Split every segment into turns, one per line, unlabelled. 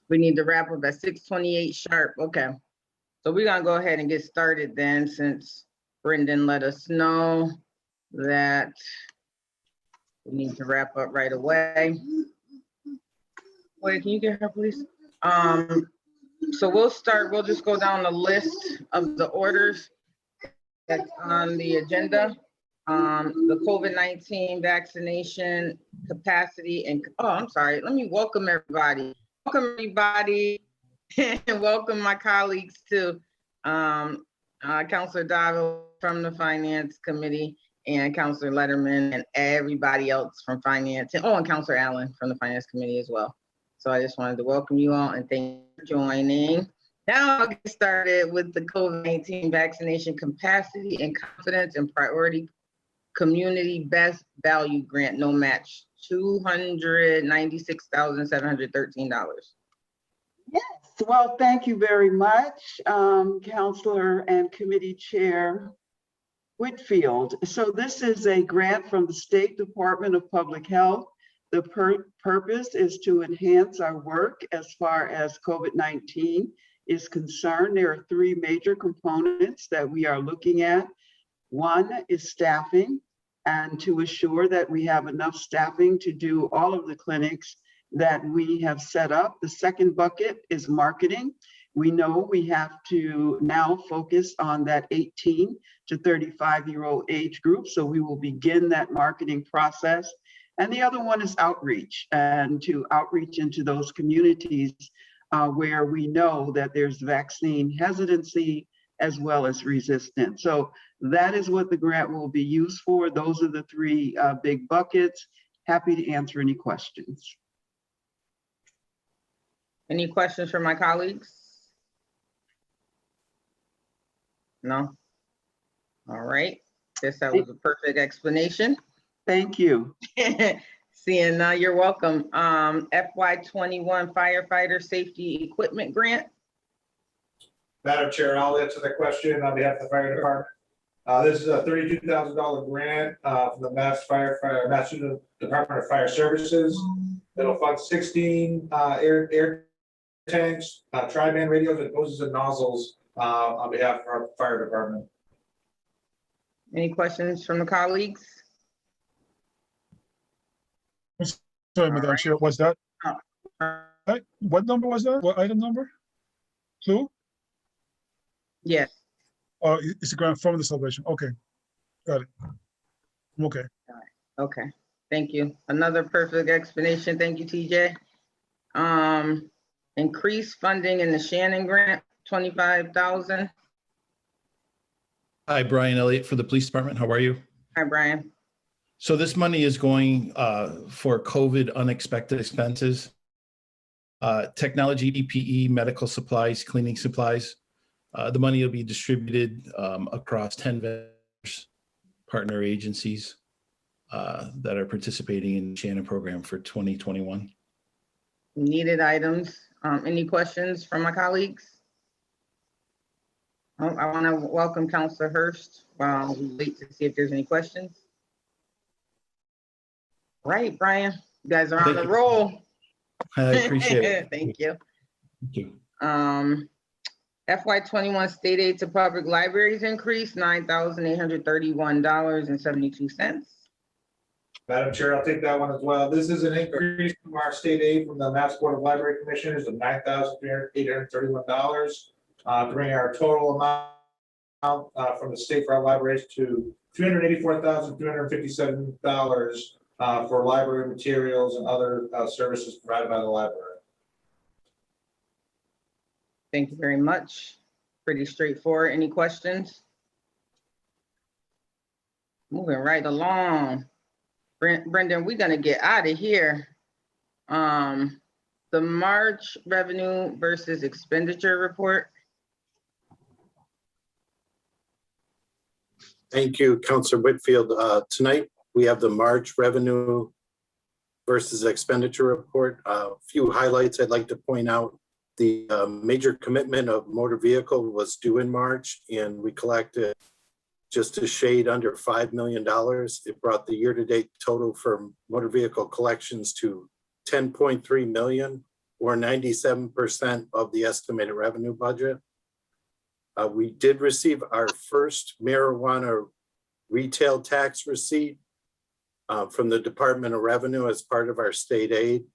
We need to wrap up at 6:28 sharp. Okay. So we're gonna go ahead and get started then, since Brendan let us know that we need to wrap up right away. Wait, can you get her, please? So we'll just go down the list of the orders that's on the agenda. The COVID-19 vaccination capacity and, I'm sorry, let me welcome everybody. Welcome everybody, and welcome my colleagues to Councilor Davo from the Finance Committee, and Councilor Letterman, and everybody else from Finance, and Councilor Allen from the Finance Committee as well. So I just wanted to welcome you all and thank you for joining. Now I'll get started with the COVID-19 vaccination capacity and confidence and priority community best value grant, no match, $296,713.
Yes, well, thank you very much, Councilor and Committee Chair Whitfield. So this is a grant from the State Department of Public Health. The purpose is to enhance our work as far as COVID-19 is concerned. There are three major components that we are looking at. One is staffing, and to assure that we have enough staffing to do all of the clinics that we have set up. The second bucket is marketing. We know we have to now focus on that 18 to 35-year-old age group, so we will begin that marketing process. And the other one is outreach, and to outreach into those communities where we know that there's vaccine hesitancy as well as resistance. So that is what the grant will be used for. Those are the three big buckets. Happy to answer any questions.
Any questions from my colleagues? No? All right. Guess that was a perfect explanation.
Thank you.
Seeing none, you're welcome. FY21 Firefighter Safety Equipment Grant.
Madam Chair, I'll answer the question on behalf of the fire department. This is a $32,000 grant from the Massachusetts Department of Fire Services. It'll fund 16 air tanks, tri-band radios, and hoses and nozzles on behalf of our fire department.
Any questions from the colleagues?
Sorry, Madam Chair, what's that? What number was that? What item number? Clue?
Yes.
Oh, it's a grant from the Salvation. Okay, got it. Okay.
Okay, thank you. Another perfect explanation. Thank you, TJ. Increase funding in the Shannon grant, $25,000.
Hi, Brian Elliott for the Police Department. How are you?
Hi, Brian.
So this money is going for COVID unexpected expenses, technology, PPE, medical supplies, cleaning supplies. The money will be distributed across 10 vendors, partner agencies that are participating in the Shannon program for 2021.
Needed items. Any questions from my colleagues? Oh, I want to welcome Councilor Hurst while we wait to see if there's any questions. Right, Brian, you guys are on the roll.
I appreciate it.
Thank you.
Thank you.
FY21 state aid to public libraries increased $9,831.72.
Madam Chair, I'll take that one as well. This is an increase from our state aid from the Mass Board of Library Commissioners of $9,831 to bring our total amount from the state for our libraries to $384,357 for library materials and other services provided by the library.
Thank you very much. Pretty straightforward. Any questions? Moving right along. Brendan, we're gonna get out of here. The March revenue versus expenditure report.
Thank you, Councilor Whitfield. Tonight, we have the March revenue versus expenditure report. A few highlights I'd like to point out. The major commitment of motor vehicle was due in March, and we collected just a shade under $5 million. It brought the year-to-date total for motor vehicle collections to $10.3 million. or 97% of the estimated revenue budget. We did receive our first marijuana retail tax receipt from the Department of Revenue as part of our state aid.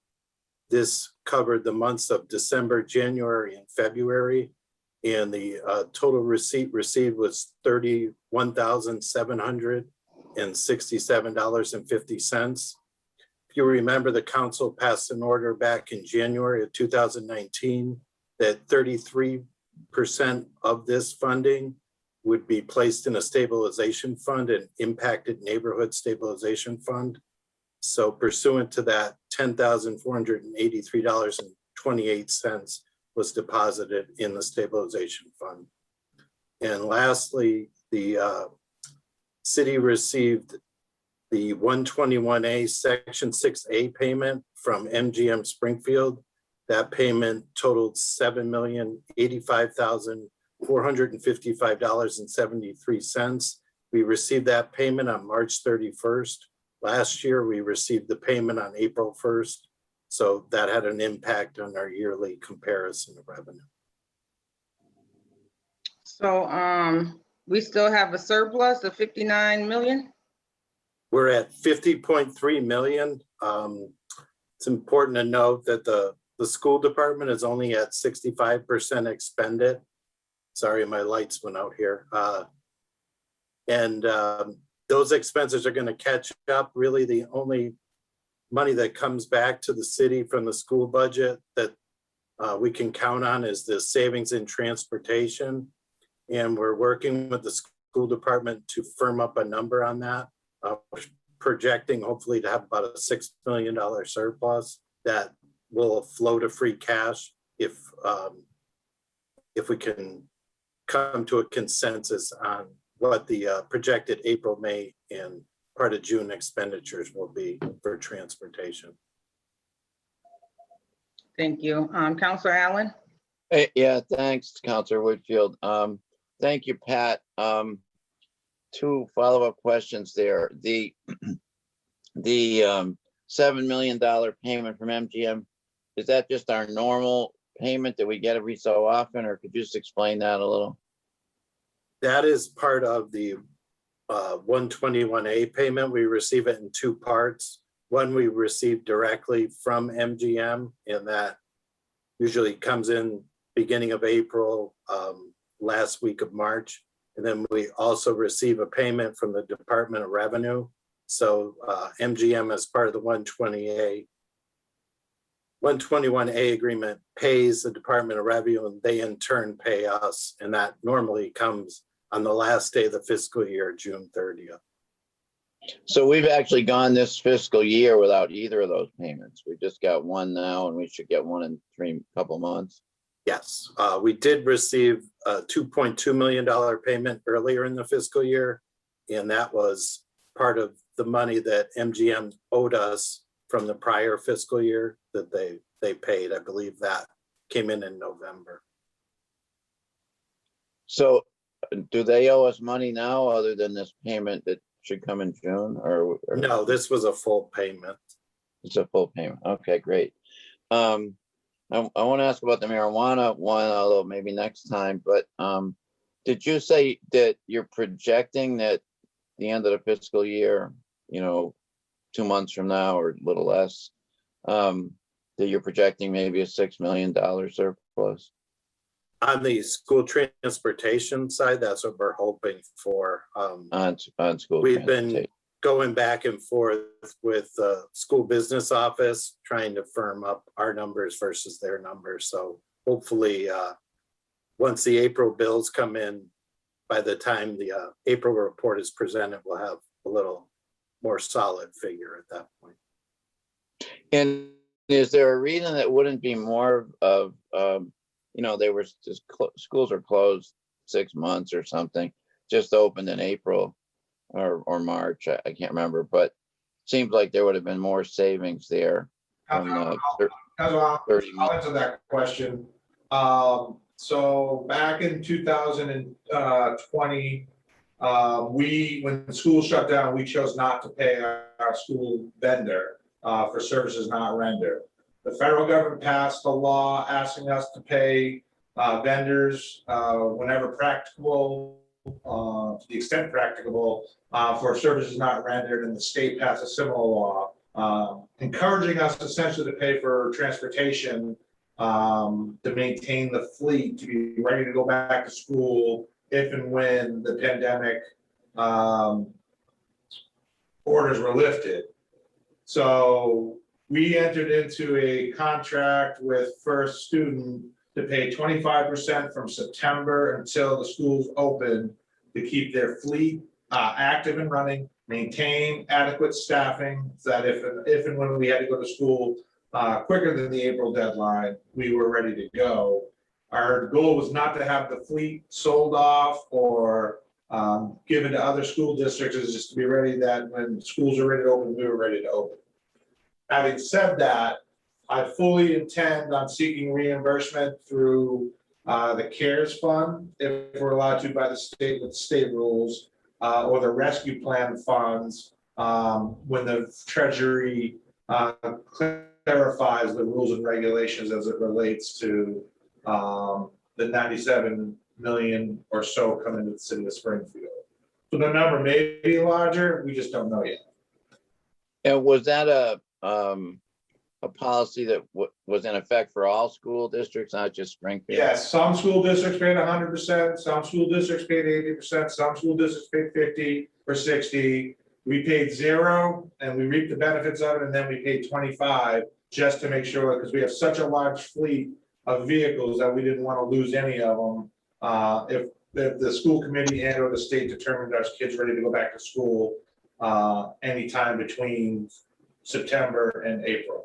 This covered the months of December, January, and February. And the total receipt received was $31,767.50. If you remember, the council passed an order back in January of 2019 that 33% of this funding would be placed in a stabilization fund, an impacted neighborhood stabilization fund. So pursuant to that, $10,483.28 was deposited in the stabilization fund. And lastly, the city received the 121A Section 6A payment from MGM Springfield. That payment totaled $7,085,455.73. We received that payment on March 31st. Last year, we received the payment on April 1st. So that had an impact on our yearly comparison of revenue.
So we still have a surplus of 59 million?
We're at 50.3 million. It's important to note that the school department is only at 65% expended. Sorry, my lights went out here. Those expenses are going to catch up. Really, the only money that comes back to the city from the school budget that we can count on is the savings in transportation. And we're working with the school department to firm up a number on that. Projecting hopefully to have about a $6 million surplus that will flow to free cash if we can come to a consensus on what the projected April, May, and part of June expenditures will be for transportation.
Thank you. Councilor Allen?
Hey, yeah, thanks, Councilor Whitfield. Thank you, Pat. Two follow-up questions there. The $7 million payment from MGM, is that just our normal payment that we get every so often, or could you just explain that a little?
That is part of the 121A payment. We receive it in two parts. One we receive directly from MGM, and that usually comes in beginning of April, last week of March. And then we also receive a payment from the Department of Revenue. So MGM, as part of the 121A agreement, pays the Department of Revenue, and they in turn pay us. And that normally comes on the last day of the fiscal year, June 30th.
So we've actually gone this fiscal year without either of those payments. We just got one now, and we should get one in couple months.
Yes, we did receive a $2.2 million payment earlier in the fiscal year, and that was part of the money that MGM owed us from the prior fiscal year that they paid. I believe that came in November.
So do they owe us money now other than this payment that should come in June, or?
No, this was a full payment.
It's a full payment. Okay, great. I want to ask about the marijuana one, although maybe next time, but did you say that you're projecting that the end of the fiscal year, 2 months from now or a little less, that you're projecting maybe a $6 million surplus?
On the school transportation side, that's what we're hoping for.
On school
we've been going back and forth with the school business office, trying to firm up our numbers versus their numbers. So hopefully, once the April bills come in, by the time the April report is presented, we'll have a little more solid figure at that point.
And is there a reason that wouldn't be more of, they were just schools are closed 6 months or something, just opened in April or March, I can't remember, but seems like there would have been more savings there.
I'll answer that question. So back in 2020, when school shut down, we chose not to pay our school vendor for services not rendered. The federal government passed a law asking us to pay vendors whenever practicable, to the extent practicable, for services not rendered, and the state passed a similar law, encouraging us essentially to pay for transportation to maintain the fleet, to be ready to go back to school if and when the pandemic orders were lifted. So we entered into a contract with First Student to pay 25% from September until the schools open to keep their fleet active and running, maintain adequate staffing, so that if and when we had to go to school quicker than the April deadline, we were ready to go. Our goal was not to have the fleet sold off or given to other school districts, is just to be ready that when schools are ready to open, we were ready to open. Having said that, I fully intend on seeking reimbursement through the CARES Fund, if we're allowed to by the state with state rules, or the rescue plan funds, when the Treasury clarifies the rules and regulations as it relates to the 97 million or so coming to the city of Springfield. So the number may be larger, we just don't know yet.
And was that a policy that was in effect for all school districts, not just Springfield?
Yes, some school districts paid 100%, some school districts paid 80%, some school districts paid 50 or 60. We paid 0 and we reaped the benefits of it, and then we paid 25 just to make sure, because we have such a large fleet of vehicles that we didn't want to lose any of them. If the school committee and or the state determined our kids ready to go back to school anytime between September and April.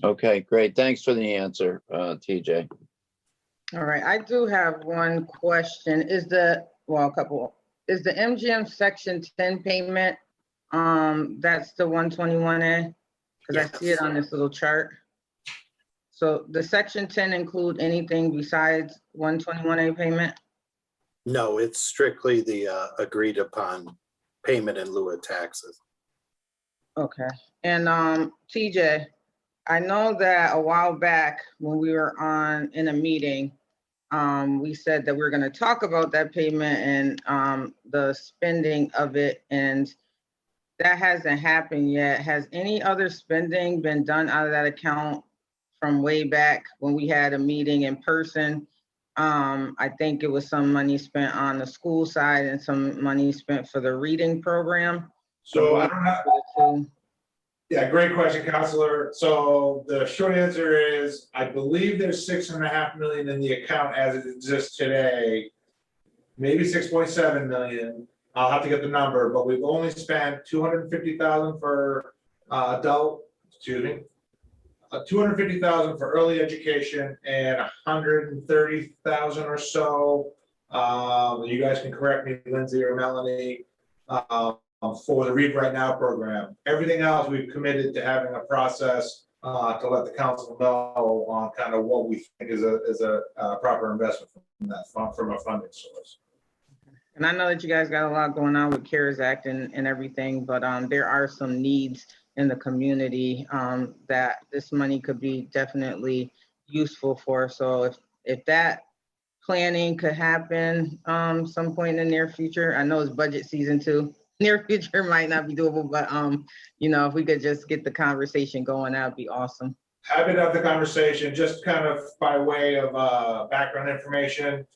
Okay, great. Thanks for the answer, TJ.
All right, I do have one question. Is the MGM Section 10 payment, that's the 121A? Because I see it on this little chart. So the Section 10 include anything besides 121A payment?
No, it's strictly the agreed upon payment in lieu of taxes.
Okay, and TJ, I know that a while back when we were in a meeting, we said that we we're going to talk about that payment and the spending of it, and that hasn't happened yet. Has any other spending been done out of that account from way back when we had a meeting in person? I think it was some money spent on the school side and some money spent for the reading program.
So I don't have. Yeah, great question, Counselor. So the short answer is, I believe there's 6.5 million in the account as it exists today. Maybe 6.7 million. I'll have to get the number, but we've only spent 250,000 for adult, 250,000 for early education and 130,000 or so. You guys can correct me, Lindsay or Melanie, for the Read Right Now program. Everything else we've committed to having a process to let the council know on kind of what we think is a proper investment from that fund, from a funding source.
And I know that you guys got a lot going on with CARES Act and everything, but there are some needs in the community that this money could be definitely useful for. So if that planning could happen some point in the near future, I know it's budget season too. Near future might not be doable, but you know, if we could just get the conversation going, that would be awesome.
Happy to have the conversation. Just kind of by way of background information.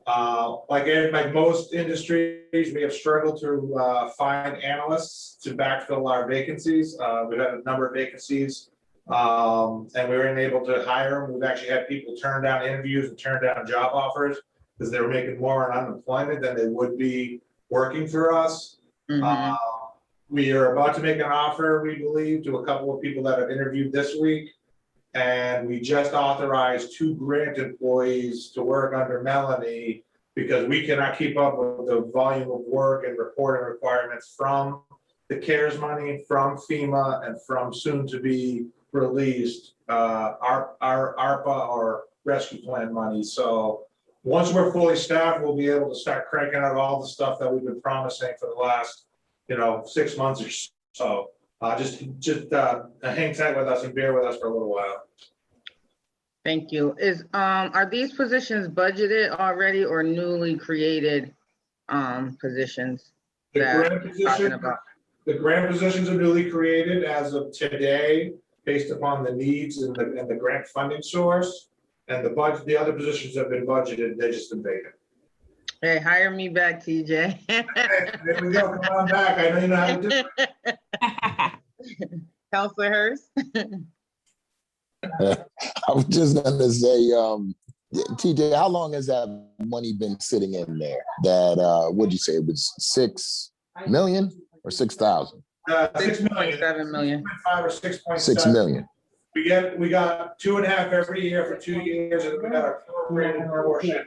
Like most industries, we have struggled to find analysts to backfill our vacancies. We've had a number of vacancies, and we weren't able to hire them. We've actually had people turn down interviews and turn down job offers because they were making more on unemployment than they would be working for us.
Mm-hmm.
We are about to make an offer, we believe, to a couple of people that have interviewed this week. And we just authorized 2 grant employees to work under Melanie because we cannot keep up with the volume of work and reporting requirements from the CARES money, from FEMA, and from soon to be released our ARPA or rescue plan money. So once we're fully staffed, we'll be able to start cranking out all the stuff that we've been promising for the last, 6 months or so. Just hang tight with us and bear with us for a little while.
Thank you. Are these positions budgeted already or newly created positions?
The
that
grant
we're talking
position,
about?
the grant positions are newly created as of today, based upon the needs and the grant funding source. And the other positions have been budgeted, they just been vacant.
Hey, hire me back, TJ.
There we go, come on back, I know you know how to do it.
Counselor Hurst?
I was just gonna say, TJ, how long has that money been sitting in there? That what'd you say? It was 6 million or 6,000?
6 million.
7 million.
6.5 or 6.7.
6 million.
We got 2.5 every year for 2 years, and we got a prorated portion.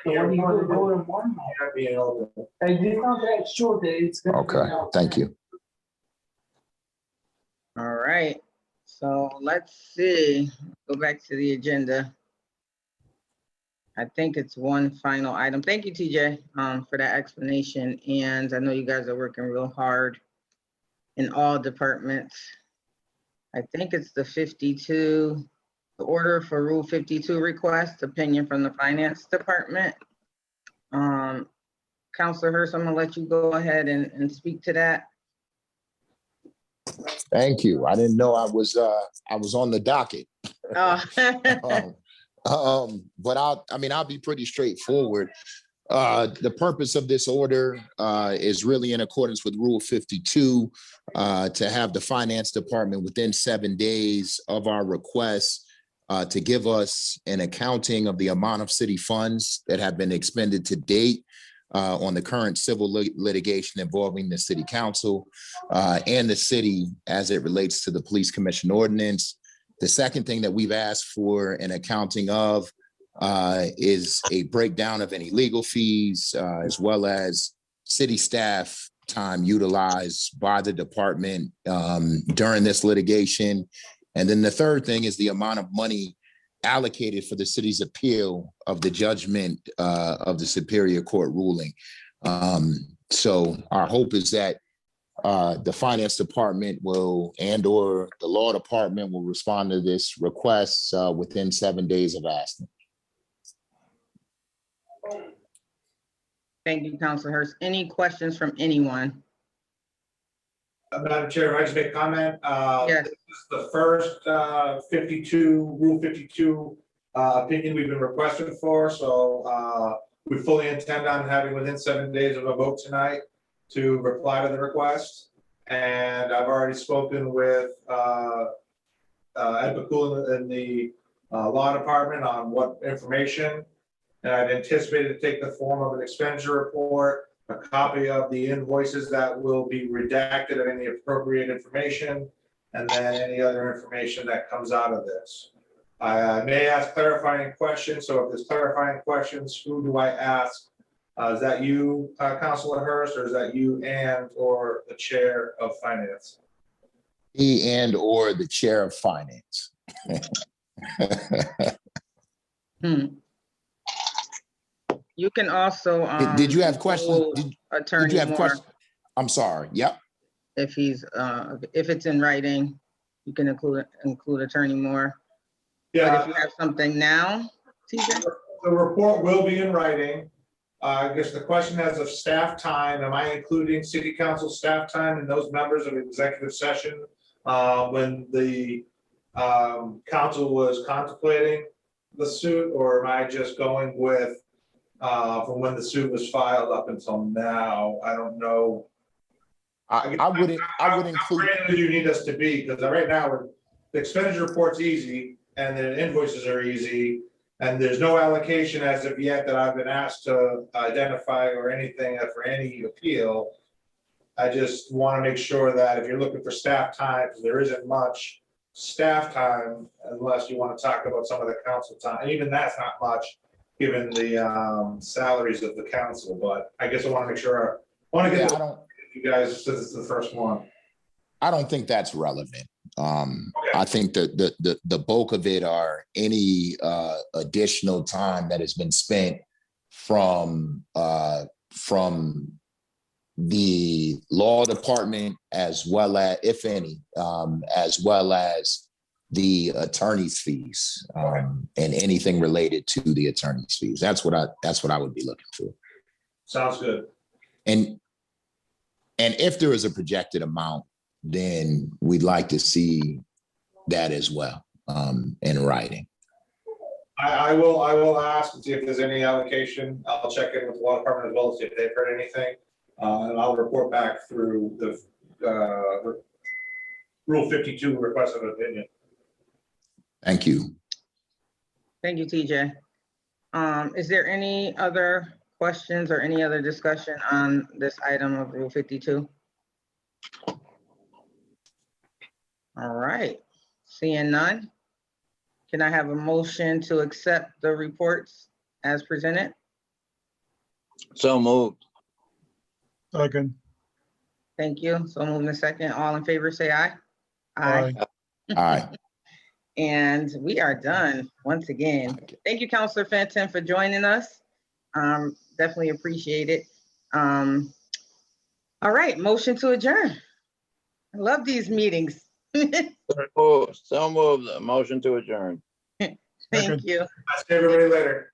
Being open.
Okay, thank you.
All right, so let's see, go back to the agenda. I think it's one final item. Thank you, TJ, for that explanation. And I know you guys are working real hard in all departments. I think it's the 52, the order for Rule 52 request, opinion from the Finance Department. Counselor Hurst, I'm gonna let you go ahead and speak to that.
Thank you. I didn't know I was on the docket. But I'll be pretty straightforward. The purpose of this order is really in accordance with Rule 52 to have the Finance Department within 7 days of our request to give us an accounting of the amount of city funds that have been expended to date on the current civil litigation involving the city council and the city as it relates to the police commission ordinance. The second thing that we've asked for an accounting of is a breakdown of any legal fees as well as city staff time utilized by the department during this litigation. And then the third thing is the amount of money allocated for the city's appeal of the judgment of the Superior Court ruling. So our hope is that the Finance Department will and/or the Law Department will respond to this request within 7 days of asking.
Thank you, Counselor Hurst. Any questions from anyone?
Madam Chair, if I just make a comment.
Yes.
This is the first 52, Rule 52 opinion we've been requested for. So we fully intend on having within 7 days of a vote tonight to reply to the request. And I've already spoken with Ed Bakul in the Law Department on what information. And I've anticipated to take the form of an expenditure report, a copy of the invoices that will be redacted of any appropriate information, and then any other information that comes out of this. I may ask clarifying questions, so if there's clarifying questions, who do I ask? Is that you, Councilor Hurst, or is that you and or the Chair of Finance?
He and/or the Chair of Finance.
You can also.
Did you have questions?
Attorney
Did you have
Moore,
questions? I'm sorry. Yep.
if he's, if it's in writing, you can include Attorney Moore. But
Yeah,
if you have something now, TJ?
the report will be in writing. I guess the question is of staff time, am I including city council staff time and those members of executive session when the council was contemplating the suit, or am I just going with from when the suit was filed up until now? I don't know.
I would include.
How granular do you need us to be? Because right now, the expenditure report's easy and the invoices are easy. And there's no allocation as of yet that I've been asked to identify or anything for any appeal. I just want to make sure that if you're looking for staff time, because there isn't much staff time unless you want to talk about some of the council time. And even that's not much given the salaries of the council. But I guess I want to make sure, I want to get you guys, since it's the first one.
I don't think that's relevant. I think that the bulk of it are any additional time that has been spent from the law department as well as, if any, as well as the attorney's fees, and anything related to the attorney's fees. That's what I would be looking for.
Sounds good.
And if there is a projected amount, then we'd like to see that as well, in writing.
I will ask and see if there's any allocation. I'll check in with the law department as well, see if they've heard anything. And I'll report back through the Rule 52 request of opinion.
Thank you.
Thank you, TJ. Is there any other questions or any other discussion on this item of Rule 52? All right, seeing none. Can I have a motion to accept the reports as presented?
So moved.
Second.
Thank you. So moving to second. All in favor, say aye.
Aye.
All right.
And we are done once again.
Okay.
Thank you, Councilor Fenton, for joining us. Definitely appreciate it. All right, motion to adjourn. I love these meetings.
So moved. Motion to adjourn.
Thank
Second.
you.
I'll see everybody later.